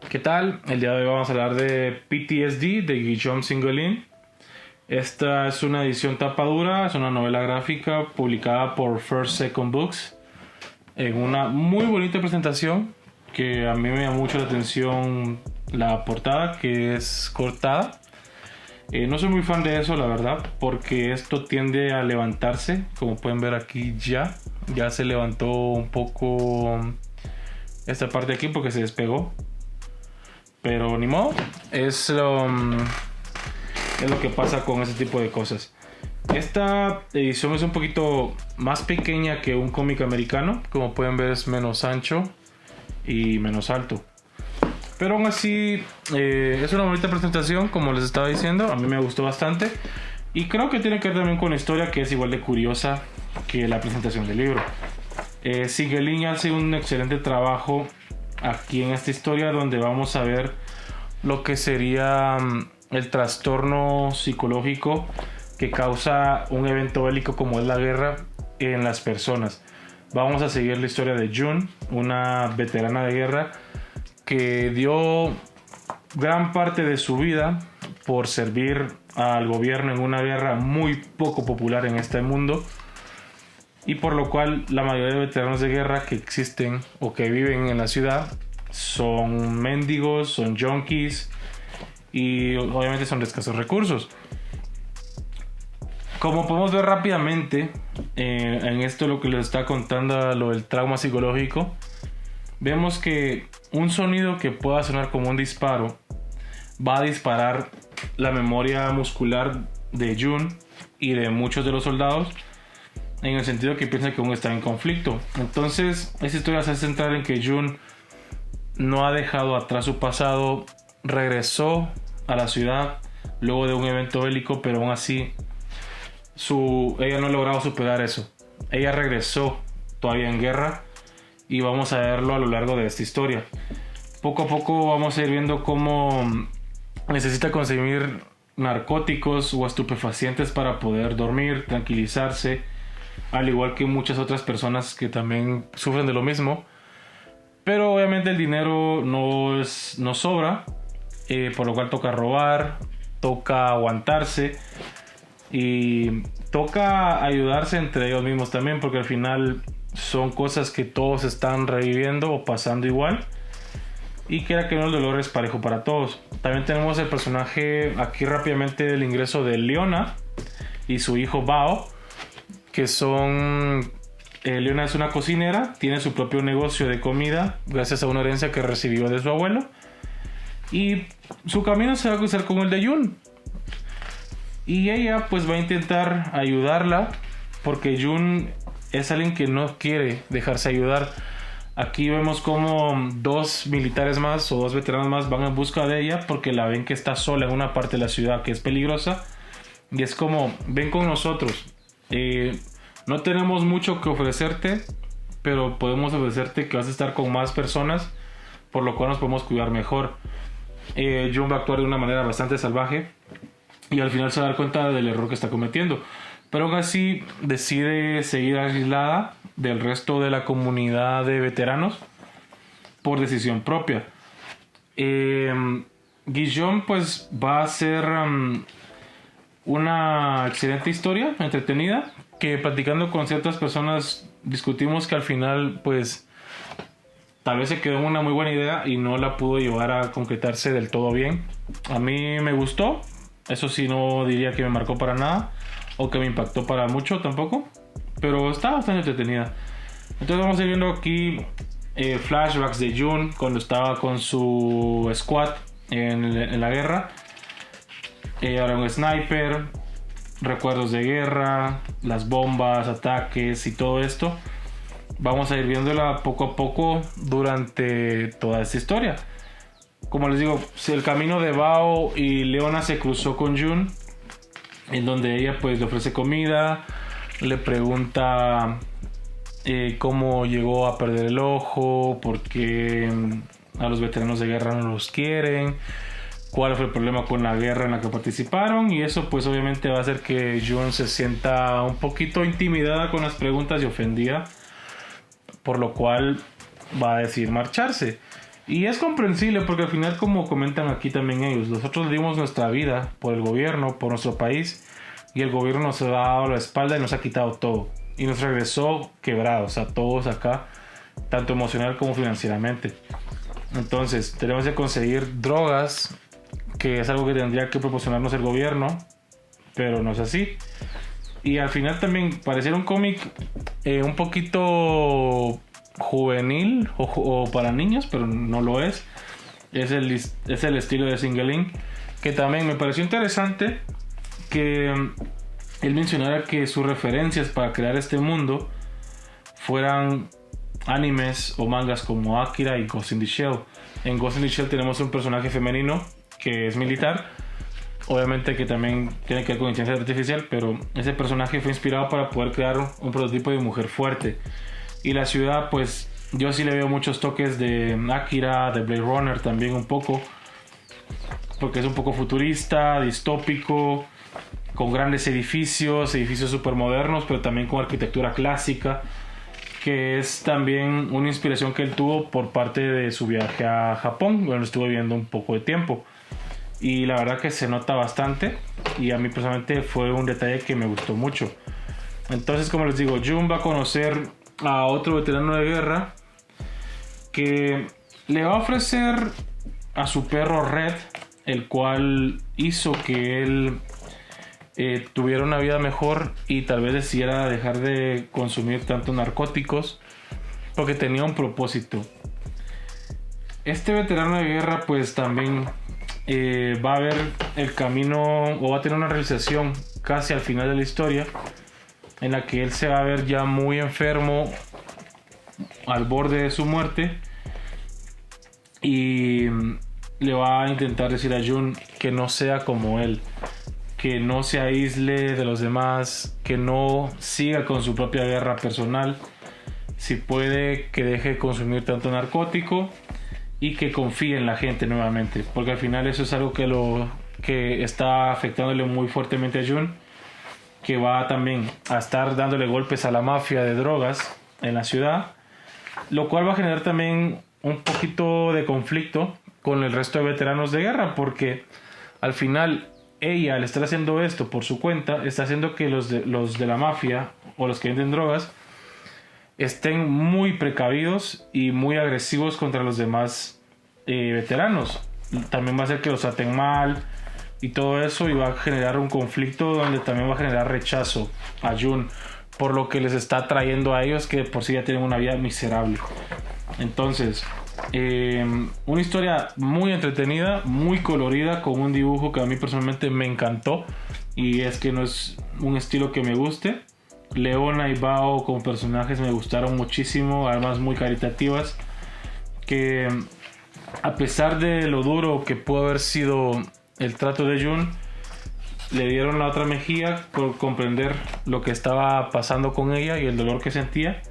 ¿Qué tal? El día de hoy vamos a hablar de PTSD de Guillaume Singelin. Esta es una edición tapa dura, es una novela gráfica publicada por First Second Books en una muy bonita presentación que a mí me llama mucho la atención la portada, que es cortada. No soy muy fan de eso, la verdad, porque esto tiende a levantarse, como pueden ver aquí ya se levantó un poco esta parte de aquí porque se despegó. Pero ni modo, es lo que pasa con ese tipo de cosas. Esta edición es un poquito más pequeña que un cómic americano. Como pueden ver, es menos ancho y menos alto. Pero aún así, es una bonita presentación, como les estaba diciendo. A mí me gustó bastante. Y creo que tiene que ver también con la historia, que es igual de curiosa que la presentación del libro. Singelin hace un excelente trabajo aquí en esta historia, donde vamos a ver lo que sería el trastorno psicológico que causa un evento bélico como es la guerra en las personas. Vamos a seguir la historia de June, una veterana de guerra que dio gran parte de su vida por servir al gobierno en una guerra muy poco popular en este mundo, y por lo cual la mayoría de veteranos de guerra que existen o que viven en la ciudad son mendigos, son junkies y obviamente son de escasos recursos. Como podemos ver rápidamente en esto, lo que les está contando, lo del trauma psicológico, vemos que un sonido que pueda sonar como un disparo va a disparar la memoria muscular de June y de muchos de los soldados, en el sentido que piensan que aún está en conflicto. Entonces esta historia se hace centrar en que June no ha dejado atrás su pasado, regresó a la ciudad luego de un evento bélico, pero aún así ella no ha logrado superar eso. Ella regresó todavía en guerra y vamos a verlo a lo largo de esta historia. Poco a poco vamos a ir viendo cómo necesita consumir narcóticos o estupefacientes para poder dormir, tranquilizarse, al igual que muchas otras personas que también sufren de lo mismo. Pero obviamente el dinero no sobra, por lo cual toca robar, toca aguantarse y toca ayudarse entre ellos mismos también, porque al final son cosas que todos están reviviendo o pasando igual, y que no, el dolor es parejo para todos. También tenemos el personaje aquí rápidamente del ingreso de Leona y su hijo Bao, que son... Leona es una cocinera, tiene su propio negocio de comida gracias a una herencia que recibió de su abuelo, y su camino se va a cruzar con el de June, y ella pues va a intentar ayudarla porque June es alguien que no quiere dejarse ayudar. Aquí vemos como dos militares más o dos veteranos más van en busca de ella porque la ven que está sola en una parte de la ciudad que es peligrosa, y es como: ven con nosotros, no tenemos mucho que ofrecerte, pero podemos ofrecerte que vas a estar con más personas, por lo cual nos podemos cuidar mejor. June va a actuar de una manera bastante salvaje y al final se va a dar cuenta del error que está cometiendo, pero aún así decide seguir aislada del resto de la comunidad de veteranos por decisión propia. Guillaume pues va a ser una excelente historia, entretenida, que platicando con ciertas personas discutimos que al final pues tal vez se quedó en una muy buena idea y no la pudo llevar a concretarse del todo bien. A mí me gustó, eso sí, no diría que me marcó para nada o que me impactó para mucho tampoco, pero está bastante entretenida. Entonces vamos a ir viendo aquí flashbacks de June cuando estaba con su squad en la guerra. Ahora un sniper, recuerdos de guerra, las bombas, ataques y todo esto. Vamos a ir viéndola poco a poco durante toda esta historia. Como les digo, el camino de Bao y Leona se cruzó con June, en donde ella pues le ofrece comida, le pregunta cómo llegó a perder el ojo, por qué a los veteranos de guerra no los quieren, cuál fue el problema con la guerra en la que participaron, y eso pues obviamente va a hacer que June se sienta un poquito intimidada con las preguntas y ofendida, por lo cual va a decidir marcharse. Y es comprensible porque al final, como comentan aquí también ellos, nosotros dimos nuestra vida por el gobierno, por nuestro país, y el gobierno nos ha dado la espalda y nos ha quitado todo. Y nos regresó quebrados a todos acá, tanto emocional como financieramente. Entonces, tenemos que conseguir drogas, que es algo que tendría que proporcionarnos el gobierno, pero no es así. Y al final también pareciera un cómic un poquito juvenil o para niños, pero no lo es. Es el estilo de Single Link, que también me pareció interesante que él mencionara que sus referencias para crear este mundo fueran animes o mangas como Akira y Ghost in the Shell. En Ghost in the Shell tenemos un personaje femenino que es militar, obviamente que también tiene que ver con inteligencia artificial, pero ese personaje fue inspirado para poder crear un prototipo de mujer fuerte. Y la ciudad, pues yo sí le veo muchos toques de Akira, de Blade Runner también un poco, porque es un poco futurista, distópico, con grandes edificios super modernos, pero también con arquitectura clásica, que es también una inspiración que él tuvo por parte de su viaje a Japón, donde estuvo viviendo un poco de tiempo. Y la verdad que se nota bastante, y a mí personalmente fue un detalle que me gustó mucho. Entonces, como les digo, Jun va a conocer a otro veterano de guerra que le va a ofrecer a su perro Red, el cual hizo que él tuviera una vida mejor y tal vez decidiera dejar de consumir tantos narcóticos porque tenía un propósito. Este veterano de guerra pues también va a ver el camino, o va a tener una realización casi al final de la historia, en la que él se va a ver ya muy enfermo, al borde de su muerte, y le va a intentar decir a Jun que no sea como él, que no se aísle de los demás, que no siga con su propia guerra personal, si puede que deje de consumir tanto narcótico y que confíe en la gente nuevamente, porque al final eso es algo que está afectándole muy fuertemente a Jun, que va también a estar dándole golpes a la mafia de drogas en la ciudad, lo cual va a generar también un poquito de conflicto con el resto de veteranos de guerra, porque al final ella, al estar haciendo esto por su cuenta, está haciendo que los de la mafia o los que venden drogas estén muy precavidos y muy agresivos contra los demás veteranos. También va a hacer que los traten mal y todo eso, y va a generar un conflicto donde también va a generar rechazo a Jun por lo que les está trayendo a ellos, que por sí ya tienen una vida miserable. Entonces, una historia muy entretenida, muy colorida, con un dibujo que a mí personalmente me encantó, y es que no es un estilo que me guste. Leona y Bao como personajes me gustaron muchísimo, además muy caritativas, que a pesar de lo duro que pudo haber sido el trato de Jun, le dieron la otra mejilla por comprender lo que estaba pasando con ella y el dolor que sentía,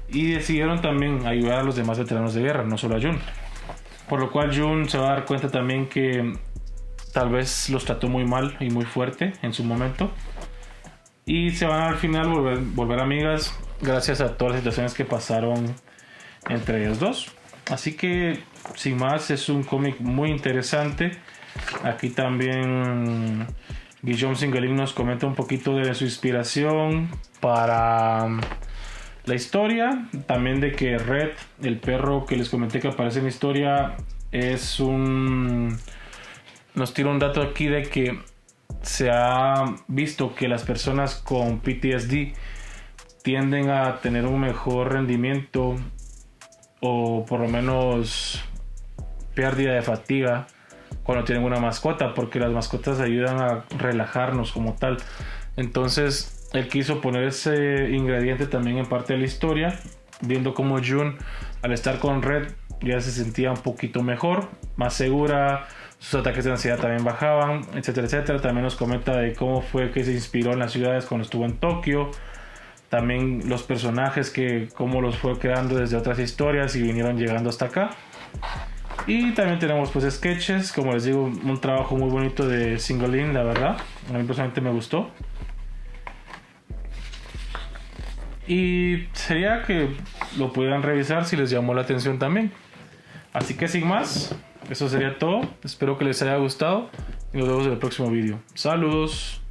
y decidieron también ayudar a los demás veteranos de guerra, no solo a Jun, por lo cual Jun se va a dar cuenta también que tal vez los trató muy mal y muy fuerte en su momento, y se van al final volver amigas gracias a todas las situaciones que pasaron entre ellos dos. Así que sin más, es un cómic muy interesante. Aquí también Guillaume Singelin nos comenta un poquito de su inspiración para la historia, también de que Red, el perro que les comenté que aparece en la historia, nos tira un dato aquí de que se ha visto que las personas con PTSD tienden a tener un mejor rendimiento, o por lo menos pérdida de fatiga, cuando tienen una mascota, porque las mascotas ayudan a relajarnos como tal. Entonces él quiso poner ese ingrediente también en parte de la historia, viendo cómo Jun, al estar con Red, ya se sentía un poquito mejor, más segura, sus ataques de ansiedad también bajaban, etcétera, etcétera. También nos comenta de cómo fue que se inspiró en las ciudades cuando estuvo en Tokio, también los personajes, que cómo los fue creando desde otras historias y vinieron llegando hasta acá. Y también tenemos pues sketches, como les digo, un trabajo muy bonito de Singelin, la verdad, a mí personalmente me gustó. Y sería que lo pudieran revisar si les llamó la atención también. Así que sin más, eso sería todo. Espero que les haya gustado y nos vemos en el próximo vídeo. Saludos.